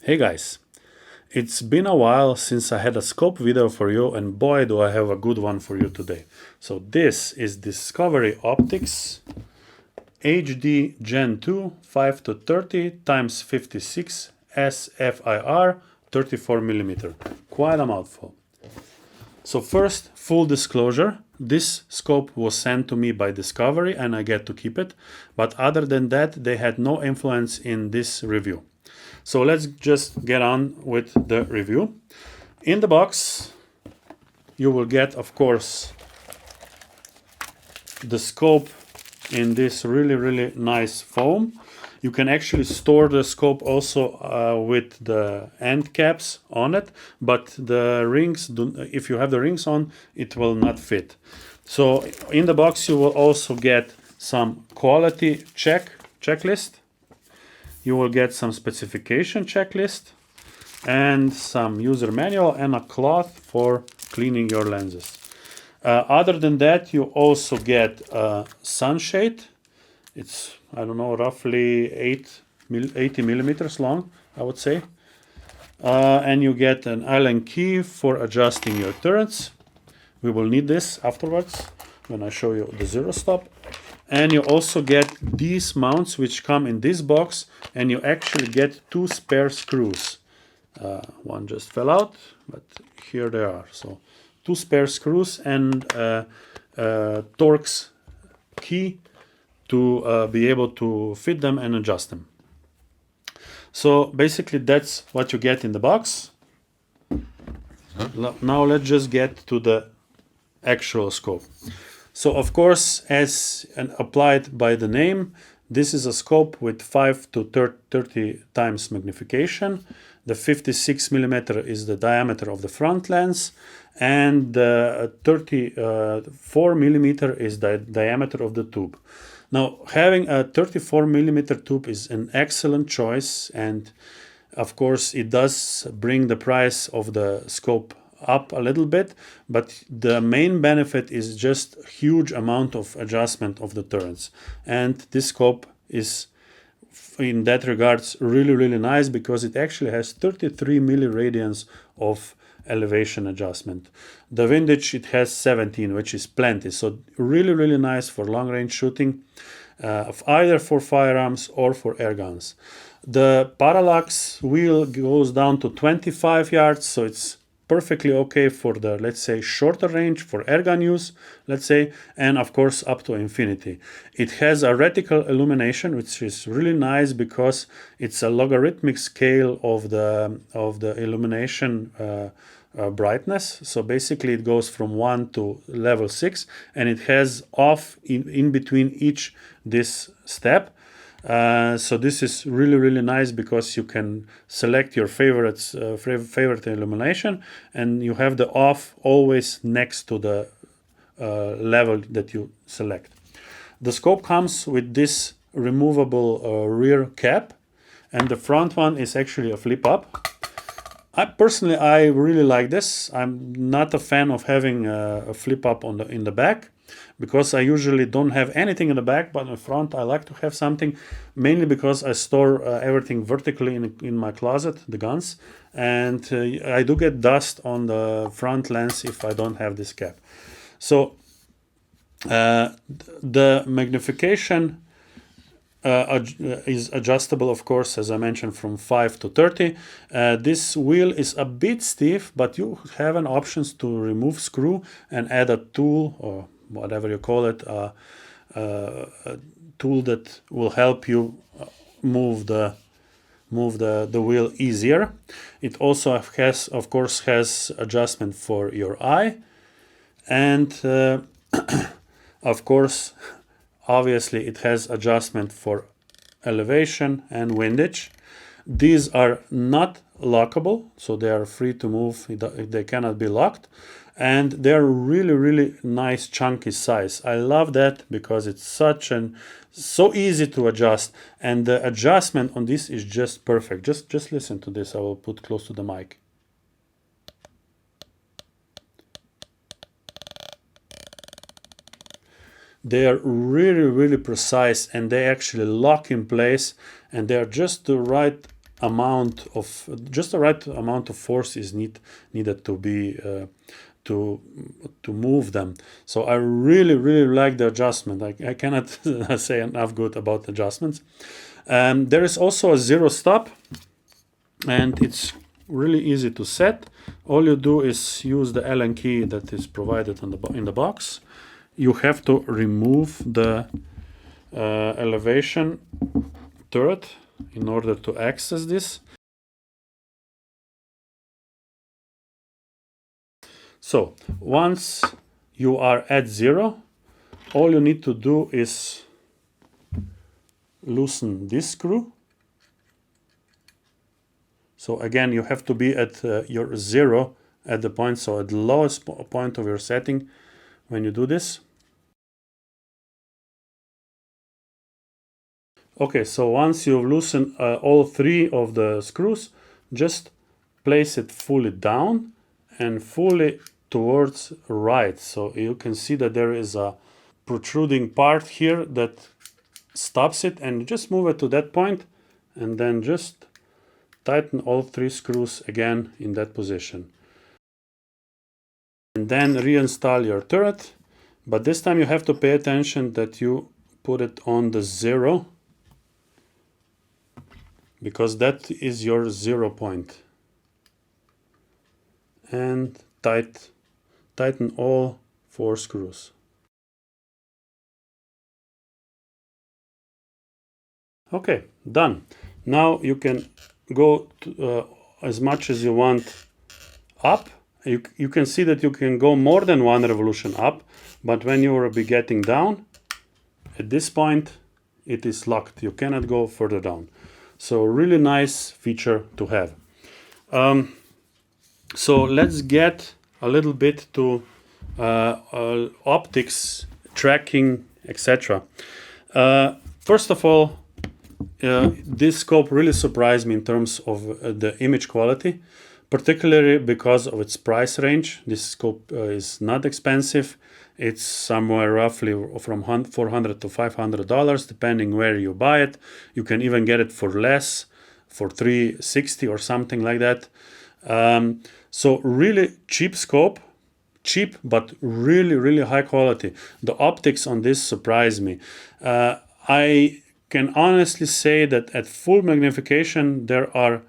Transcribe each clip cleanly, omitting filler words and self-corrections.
Hey guys, it's been a while since I had a scope video for you, and boy do I have a good one for you today. So this is Discovery Optics HD Gen 2 5 to 30 times 56 SFIR 34mm. Quite a mouthful. So first, full disclosure, this scope was sent to me by Discovery and I get to keep it, but other than that they had no influence in this review. So let's just get on with the review. In the box you will get, of course, the scope in this really nice foam. You can actually store the scope also with the end caps on it, but the rings, if you have the rings on, it will not fit. So in the box you will also get some quality checklist. You will get some specification checklist and some user manual and a cloth for cleaning your lenses. Other than that, you also get a sunshade. It's, I don't know, roughly 80 millimeters long, I would say. And you get an Allen key for adjusting your turrets. We will need this afterwards when I show you the zero stop. And you also get these mounts which come in this box, and you actually get two spare screws. One just fell out, but here they are. So two spare screws and Torx key to be able to fit them and adjust them. So basically that's what you get in the box. Now let's just get to the actual scope. So of course, as applied by the name, this is a scope with 5 to 30 times magnification. The 56 millimeter is the diameter of the front lens, and the 34 millimeter is the diameter of the tube. Now, having a 34 millimeter tube is an excellent choice, and of course it does bring the price of the scope up a little bit, but the main benefit is just huge amount of adjustment of the turrets. And this scope is, in that regards, really nice, because it actually has 33 milliradians of elevation adjustment. The windage, it has 17, which is plenty. So really nice for long range shooting, either for firearms or for air guns. The parallax wheel goes down to 25 yards, so it's perfectly okay for the, let's say, shorter range for airgun use, let's say, and of course up to infinity. It has a reticle illumination, which is really nice because it's a logarithmic scale of the illumination brightness. So basically it goes from 1 to level 6, and it has off in between each this step. So this is really nice because you can select your favorite illumination, and you have the off always next to the level that you select. The scope comes with this removable rear cap, and the front one is actually a flip up. I really like this. I'm not a fan of having a flip up in the back, because I usually don't have anything in the back, but in the front I like to have something, mainly because I store everything vertically in my closet, the guns, and I do get dust on the front lens if I don't have this cap. So the magnification is adjustable, of course, as I mentioned, from 5 to 30. This wheel is a bit stiff, but you have an options to remove screw and add a tool, or whatever you call it, a tool that will help you move the wheel easier. It also has, of course, adjustment for your eye, and of course, obviously, it has adjustment for elevation and windage. These are not lockable, so they are free to move. They cannot be locked. And they're really nice chunky size. I love that because it's so easy to adjust, and the adjustment on this is just perfect. Just listen to this. I will put close to the mic. They are really precise, and they actually lock in place, and they are just the right amount of just the right amount of force is needed to be to move them. So I really like the adjustment. I cannot say enough good about adjustments. There is also a zero stop, and it's really easy to set. All you do is use the Allen key that is provided in the box. You have to remove the elevation turret in order to access this. So once you are at 0, all you need to do is loosen this screw. So again, you have to be at your 0 at the point, so at the lowest point of your setting when you do this. Okay, so once you've loosened all 3 of the screws, just place it fully down and fully towards right. So you can see that there is a protruding part here that stops it, and just move it to that point, and then just tighten all 3 screws again in that position. And then reinstall your turret, but this time you have to pay attention that you put it on the 0, because that is your 0 point. And tighten all 4 screws. Okay, done. Now you can go to, as much as you want up. You can see that you can go more than 1 revolution up, but when you will be getting down, at this point, it is locked. You cannot go further down. So really nice feature to have. So let's get a little bit to optics, tracking, etc. First of all, this scope really surprised me in terms of the image quality, particularly because of its price range. This scope is not expensive. It's somewhere roughly from $400 to $500, depending where you buy it. You can even get it for less, for $360 or something like that. So really cheap scope, cheap but really high quality. The optics on this surprised me. I can honestly say that at full magnification there are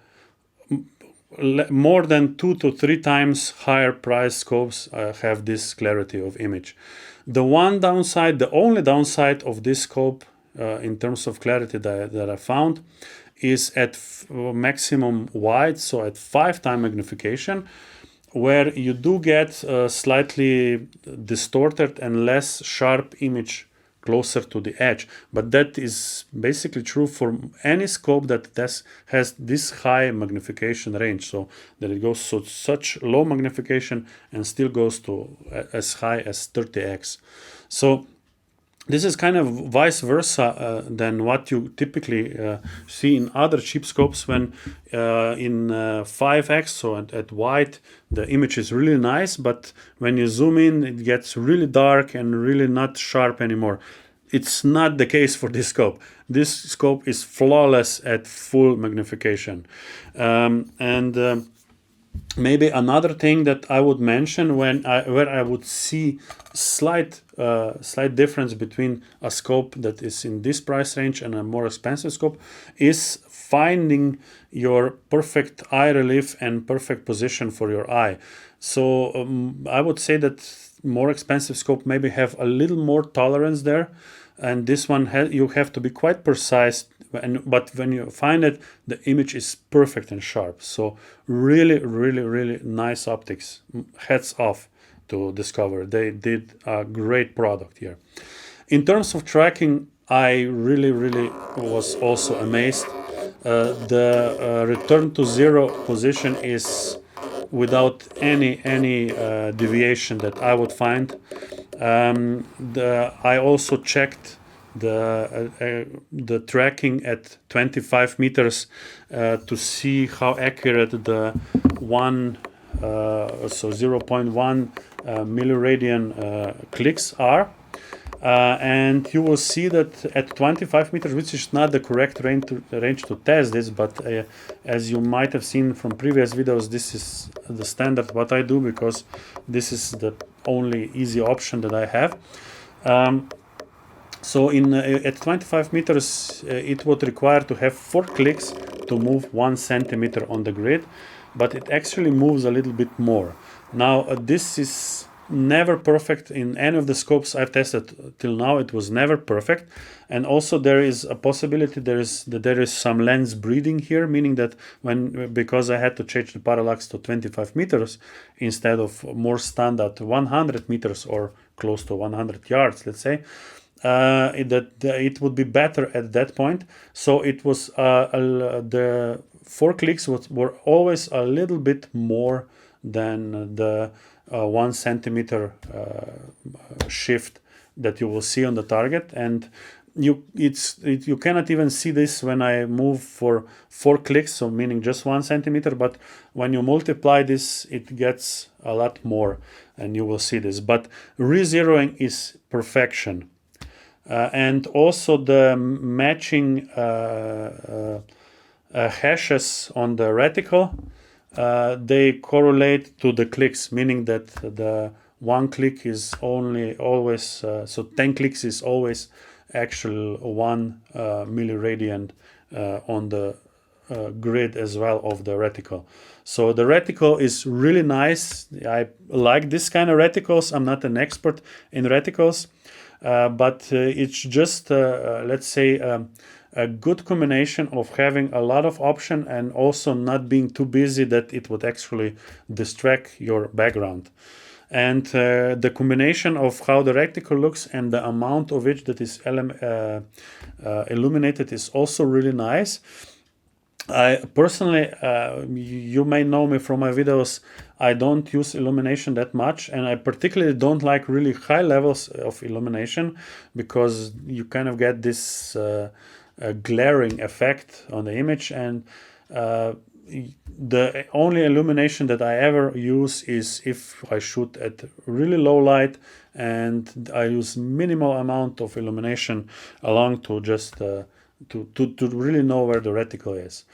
more than 2 to 3 times higher price scopes have this clarity of image. The only downside of this scope in terms of clarity that I found is at maximum wide, so at 5 times magnification, where you do get slightly distorted and less sharp image closer to the edge. But that is basically true for any scope that has this high magnification range, so that it goes to such low magnification and still goes to as high as 30x. So this is kind of vice versa than what you typically see in other cheap scopes, when in 5x, so at wide, the image is really nice, but when you zoom in, it gets really dark and really not sharp anymore. It's not the case for this scope. This scope is flawless at full magnification. Maybe another thing that I would mention where I would see slight difference between a scope that is in this price range and a more expensive scope is finding your perfect eye relief and perfect position for your eye. So I would say that more expensive scope maybe have a little more tolerance there, and this one you have to be quite precise. But when you find it, the image is perfect and sharp. So really nice optics. Hats off to Discover. They did a great product here. In terms of tracking, I really was also amazed. The return to 0 position is without any deviation that I would find. I also checked the tracking at 25 meters to see how accurate the 0.1 milliradian clicks are. And you will see that at 25 meters, which is not the correct range to test this, but as you might have seen from previous videos, this is the standard what I do, because this is the only easy option that I have. So at 25 meters, it would require to have 4 clicks to move 1 centimeter on the grid, but it actually moves a little bit more. Now, this is never perfect in any of the scopes I've tested till now. It was never perfect, and also there is a possibility there is some lens breathing here, meaning that because I had to change the parallax to 25 meters instead of more standard 100 meters or close to 100 yards, let's say, it would be better at that point. So it was the 4 clicks were always a little bit more than the 1 centimeter shift that you will see on the target, and you cannot even see this when I move for 4 clicks, so meaning just 1 centimeter, but when you multiply this, it gets a lot more, and you will see this. But re-zeroing is perfection. And also the matching hashes on the reticle, they correlate to the clicks, meaning that the 1 click is always so 10 clicks is always actual 1 milliradian on the grid as well of the reticle. So the reticle is really nice. I like this kind of reticles. I'm not an expert in reticles, but it's just let's say a good combination of having a lot of option and also not being too busy that it would actually distract your background. And the combination of how the reticle looks and the amount of it that is illuminated is also really nice. I personally, you may know me from my videos, I don't use illumination that much, and I particularly don't like really high levels of illumination, because you kind of get this glaring effect on the image, and the only illumination that I ever use is if I shoot at really low light, and I use minimal amount of illumination along to just to really know where the reticle is.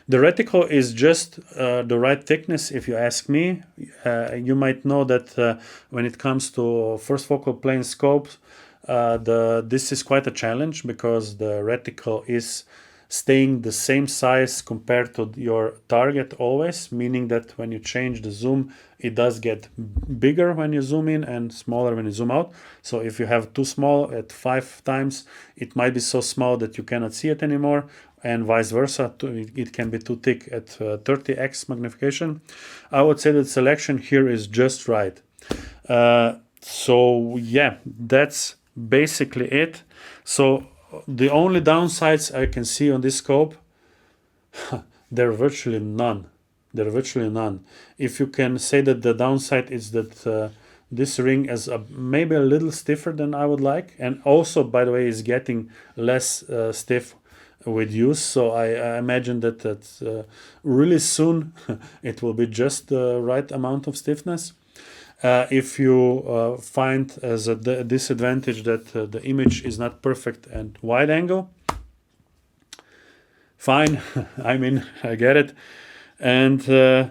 The reticle is just the right thickness, if you ask me. You might know that when it comes to first focal plane scopes, this is quite a challenge, because the reticle is staying the same size compared to your target always, meaning that when you change the zoom, it does get bigger when you zoom in and smaller when you zoom out. So if you have too small at 5 times, it might be so small that you cannot see it anymore, and vice versa. It can be too thick at 30x magnification. I would say that selection here is just right. So yeah, that's basically it. So the only downsides I can see on this scope, there are virtually none. There are virtually none. If you can say that the downside is that this ring is maybe a little stiffer than I would like, and also, by the way, is getting less stiff with use. So I imagine that really soon it will be just the right amount of stiffness. If you find as a disadvantage that the image is not perfect and wide angle, fine. I mean, I get it. And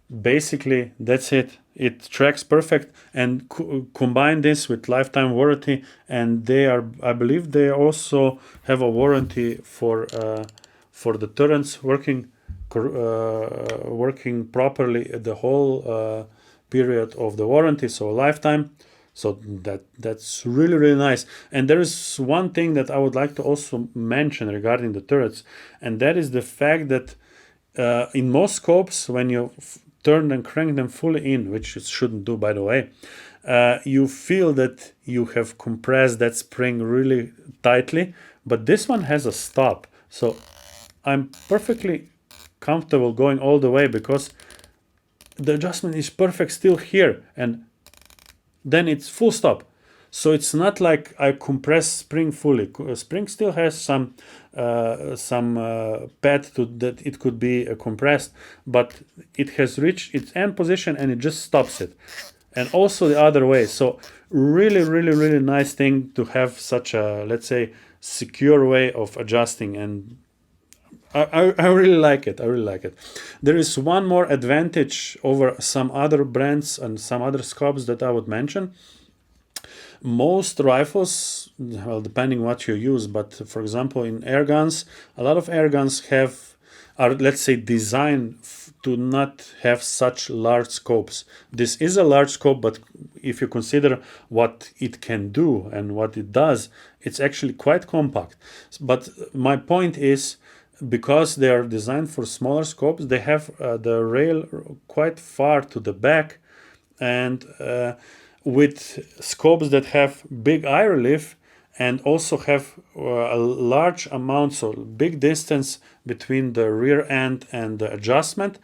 basically that's it. It tracks perfect, and combine this with lifetime warranty, and I believe they also have a warranty for the turrets working properly the whole period of the warranty, so a lifetime. So that's really, really nice. And there is one thing that I would like to also mention regarding the turrets, and that is the fact that in most scopes, when you turn and crank them fully in, which it shouldn't do, by the way, you feel that you have compressed that spring really tightly, but this one has a stop. So I'm perfectly comfortable going all the way, because the adjustment is perfect still here, and then it's full stop. So it's not like I compress spring fully. Spring still has some pad to that it could be compressed, but it has reached its end position and it just stops it. and also the other way. So really nice thing to have such a, let's say, secure way of adjusting, and I really like it. I really like it. There is one more advantage over some other brands and some other scopes that I would mention. Most rifles, well, depending what you use, but for example, in air guns, a lot of air guns are, let's say, designed to not have such large scopes. This is a large scope, but if you consider what it can do and what it does, it's actually quite compact. But my point is, because they are designed for smaller scopes, they have the rail quite far to the back, and with scopes that have big eye relief and also have a large amount, so big distance between the rear end and the adjustment,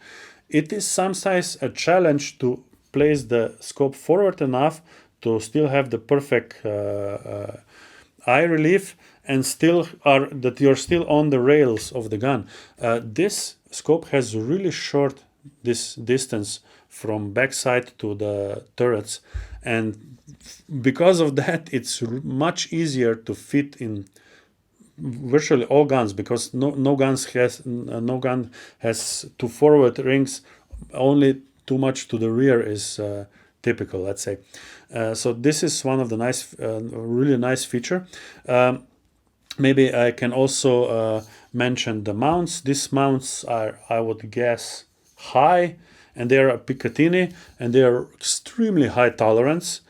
it is sometimes a challenge to place the scope forward enough to still have the perfect eye relief and still that you're still on the rails of the gun. This scope has really short this distance from backside to the turrets, and because of that, it's much easier to fit in virtually all guns, because no gun has two forward rings. Only too much to the rear is typical, let's say. So this is one of the really nice feature. Maybe I can also mention the mounts. These mounts are, I would guess, high, and they are a Picatinny, and they are extremely high tolerance.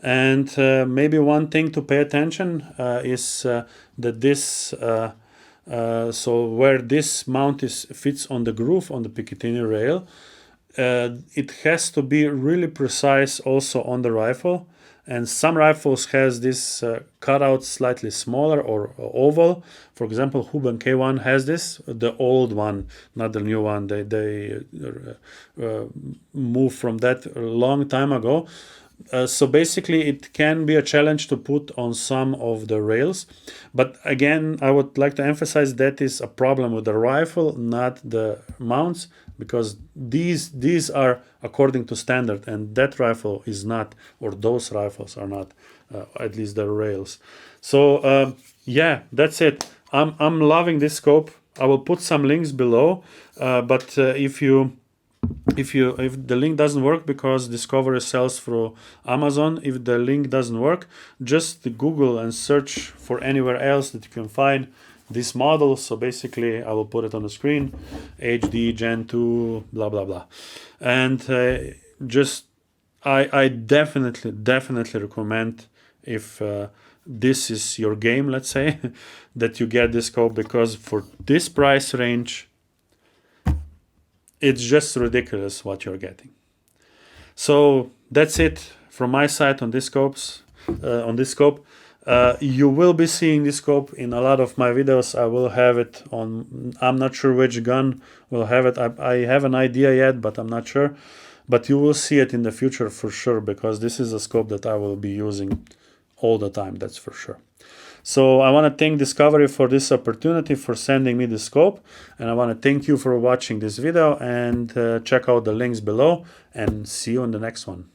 And maybe one thing to pay attention is that this, so where this mount fits on the groove on the Picatinny rail, it has to be really precise also on the rifle. And some rifles has this cutout slightly smaller or oval. For example, Huben K1 has this, the old one, not the new one. They moved from that a long time ago. So basically, it can be a challenge to put on some of the rails. But again, I would like to emphasize that is a problem with the rifle, not the mounts, because these are according to standard, and that rifle is not, or those rifles are not, at least the rails. So yeah, that's it. I'm loving this scope. I will put some links below, but if the link doesn't work because Discovery sells through Amazon, if the link doesn't work, just Google and search for anywhere else that you can find this model. So basically, I will put it on the screen: HD Gen 2, blah blah blah. And I definitely recommend, if this is your game, let's say, that you get this scope, because for this price range, it's just ridiculous what you're getting. So that's it from my side on this scope. You will be seeing this scope in a lot of my videos. I will have it on, I'm not sure which gun will have it. I have an idea yet, but I'm not sure. But you will see it in the future for sure, because this is a scope that I will be using all the time, that's for sure. So I want to thank Discovery for this opportunity, for sending me the scope, and I want to thank you for watching this video, and check out the links below, and see you in the next one.